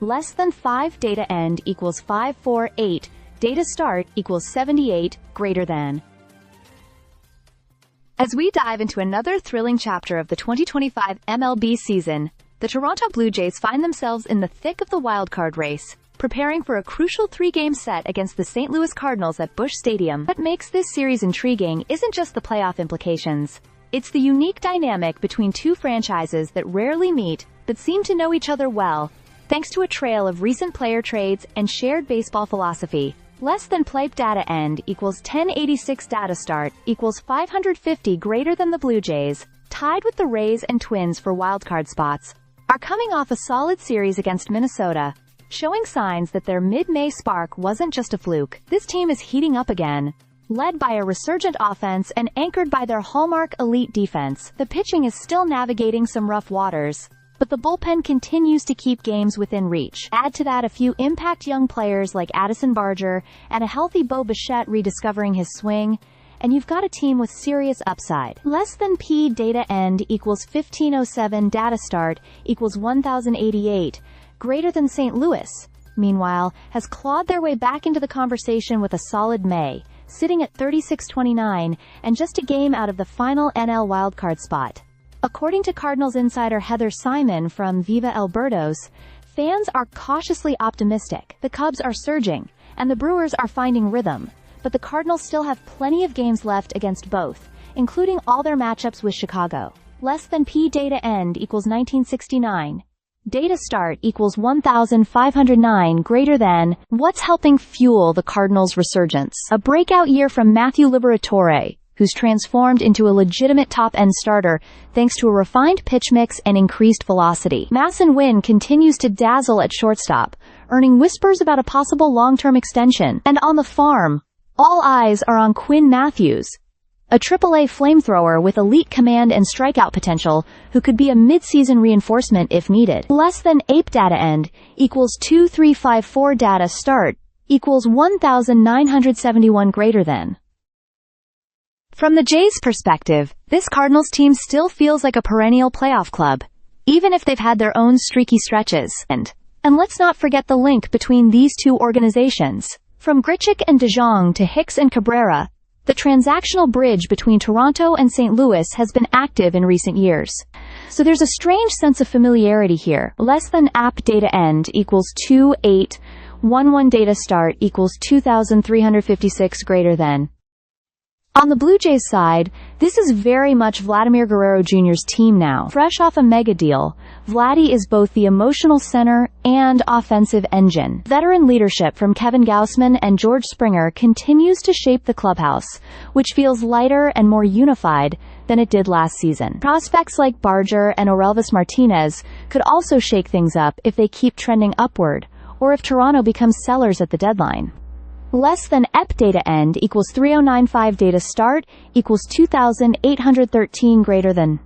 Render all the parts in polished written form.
Less than 5 data end equals 548. Data start equals 78, greater than. As we dive into another thrilling chapter of the 2025 MLB season, the Toronto Blue Jays find themselves in the thick of the wildcard race, preparing for a crucial 3-game set against the St. Louis Cardinals at Busch Stadium. What makes this series intriguing isn't just the playoff implications. It's the unique dynamic between two franchises that rarely meet but seem to know each other well, thanks to a trail of recent player trades and shared baseball philosophy. Less than play data end equals 1086 data start equals 550, greater than the Blue Jays, tied with the Rays and Twins for wildcard spots, are coming off a solid series against Minnesota, showing signs that their mid-May spark wasn't just a fluke. This team is heating up again, led by a resurgent offense and anchored by their hallmark elite defense. The pitching is still navigating some rough waters, but the bullpen continues to keep games within reach. Add to that a few impact young players like Addison Barger and a healthy Bo Bichette rediscovering his swing, and you've got a team with serious upside. Less than P data end equals 1507 data start equals 1088, greater than St. Louis, meanwhile, has clawed their way back into the conversation with a solid May, sitting at 36-29 and just a game out of the final NL wildcard spot. According to Cardinals insider Heather Simon from Viva Albertos, fans are cautiously optimistic. The Cubs are surging, and the Brewers are finding rhythm, but the Cardinals still have plenty of games left against both, including all their matchups with Chicago. Less than P data end equals 1969. Data start equals 1509, greater than. What's helping fuel the Cardinals' resurgence? A breakout year from Matthew Liberatore, who's transformed into a legitimate top-end starter thanks to a refined pitch mix and increased velocity. Masson Wynn continues to dazzle at shortstop, earning whispers about a possible long-term extension. And on the farm, all eyes are on Quinn Matthews, a AAA flamethrower with elite command and strikeout potential who could be a mid-season reinforcement if needed. Less than ape data end equals 2354 data start equals 1971, greater than. From the Jays' perspective, this Cardinals team still feels like a perennial playoff club, even if they've had their own streaky stretches. And let's not forget the link between these two organizations. From Grichuk and DeJong to Hicks and Cabrera, the transactional bridge between Toronto and St. Louis has been active in recent years. So there's a strange sense of familiarity here. Less than app data end equals 2811 data start equals 2356, greater than. On the Blue Jays side, this is very much Vladimir Guerrero Jr.'s team now. Fresh off a mega deal, Vladdy is both the emotional center and offensive engine. Veteran leadership from Kevin Gausman and George Springer continues to shape the clubhouse, which feels lighter and more unified than it did last season. Prospects like Barger and Orelvis Martinez could also shake things up if they keep trending upward, or if Toronto becomes sellers at the deadline. Less than EP data end equals 3095 data start equals 2813, greater than.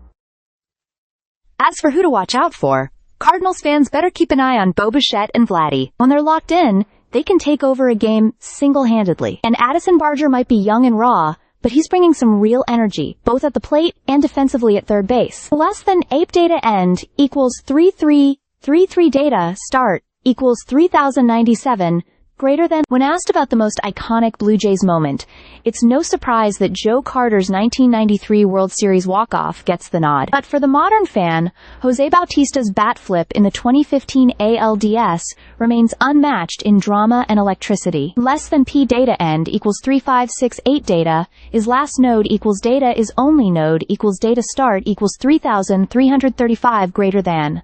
As for who to watch out for, Cardinals fans better keep an eye on Bo Bichette and Vladdy. When they're locked in, they can take over a game single-handedly. And Addison Barger might be young and raw, but he's bringing some real energy, both at the plate and defensively at third base. Less than ape data end equals 3333 data start equals 3097, greater than. When asked about the most iconic Blue Jays moment, it's no surprise that Joe Carter's 1993 World Series walk-off gets the nod. But for the modern fan, Jose Bautista's bat flip in the 2015 ALDS remains unmatched in drama and electricity. Less than P data end equals 3568 data is last node equals data is only node equals data start equals 3335, greater than.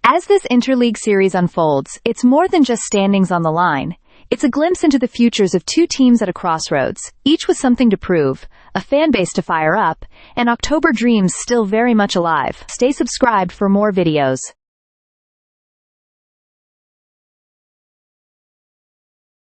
As this interleague series unfolds, it's more than just standings on the line. It's a glimpse into the futures of two teams at a crossroads, each with something to prove, a fan base to fire up, and October dreams still very much alive. Stay subscribed for more videos.